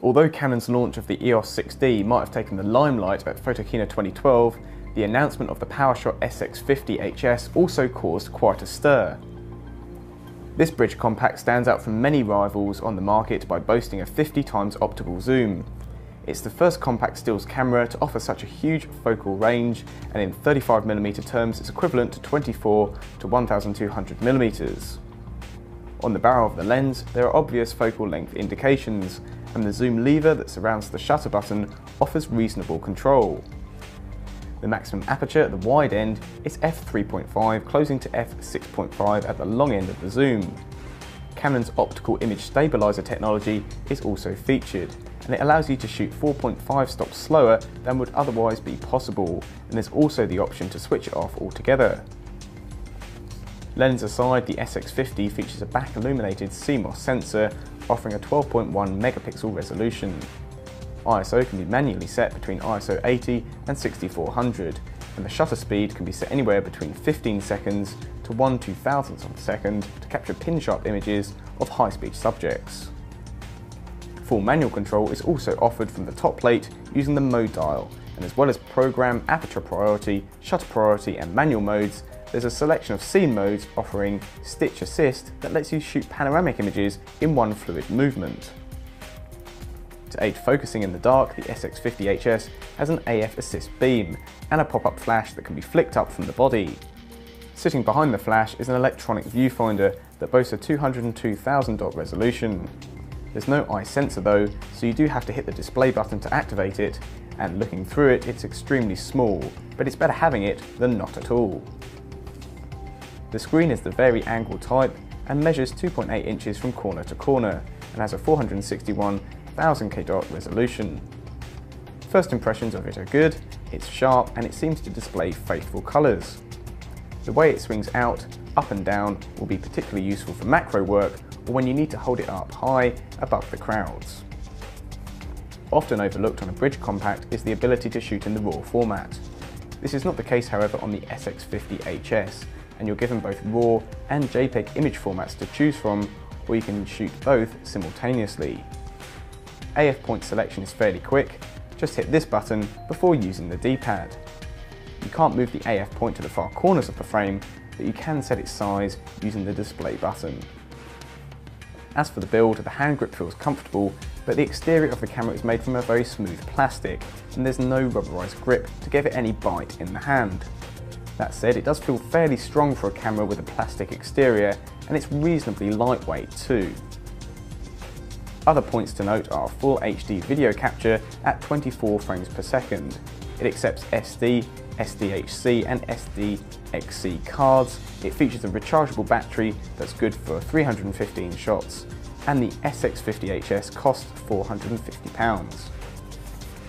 Although Canon's launch of the EOS 6D might have taken the limelight at Photokina 2012, the announcement of the PowerShot SX50HS also caused quite a stir. This bridge compact stands out from many rivals on the market by boasting a 50x optical zoom. It's the first compact stills camera to offer such a huge focal range, and in 35mm terms it's equivalent to 24 to 1200mm. On the barrel of the lens there are obvious focal length indications, and the zoom lever that surrounds the shutter button offers reasonable control. The maximum aperture at the wide end is f3.5, closing to f6.5 at the long end of the zoom. Canon's optical image stabilizer technology is also featured, and it allows you to shoot 4.5 stops slower than would otherwise be possible, and there's also the option to switch it off altogether. Lens aside, the SX50 features a back illuminated CMOS sensor offering a 12.1 megapixel resolution. ISO can be manually set between ISO 80 and 6400, and the shutter speed can be set anywhere between 15 seconds to 1/2000th of a second to capture pin-sharp images of high-speed subjects. Full manual control is also offered from the top plate using the mode dial, and as well as program, aperture priority, shutter priority and manual modes, there's a selection of scene modes offering stitch assist that lets you shoot panoramic images in one fluid movement. To aid focusing in the dark, the SX50HS has an AF assist beam and a pop-up flash that can be flicked up from the body. Sitting behind the flash is an electronic viewfinder that boasts a 202,000 dot resolution. There's no eye sensor though, so you do have to hit the display button to activate it, and looking through it, it's extremely small, but it's better having it than not at all. The screen is the vari-angle type and measures 2.8 inches from corner to corner and has a 461,000 dot resolution. First impressions of it are good, it's sharp and it seems to display faithful colours. The way it swings out, up and down will be particularly useful for macro work or when you need to hold it up high above the crowds. Often overlooked on a bridge compact is the ability to shoot in the RAW format. This is not the case however on the SX50HS, and you're given both RAW and JPEG image formats to choose from, or you can shoot both simultaneously. AF point selection is fairly quick, just hit this button before using the D-pad. You can't move the AF point to the far corners of the frame, but you can set its size using the display button. As for the build, the hand grip feels comfortable, but the exterior of the camera is made from a very smooth plastic, and there's no rubberized grip to give it any bite in the hand. That said, it does feel fairly strong for a camera with a plastic exterior, and it's reasonably lightweight too. Other points to note are full HD video capture at 24 frames per second. It accepts SD, SDHC and SDXC cards. It features a rechargeable battery that's good for 315 shots, and the SX50HS costs £450.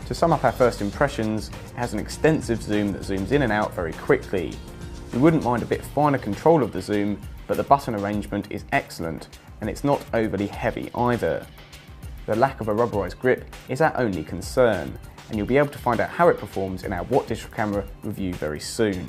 To sum up our first impressions, it has an extensive zoom that zooms in and out very quickly. We wouldn't mind a bit finer control of the zoom, but the button arrangement is excellent, and it's not overly heavy either. The lack of a rubberized grip is our only concern, and you'll be able to find out how it performs in our What Digital Camera review very soon.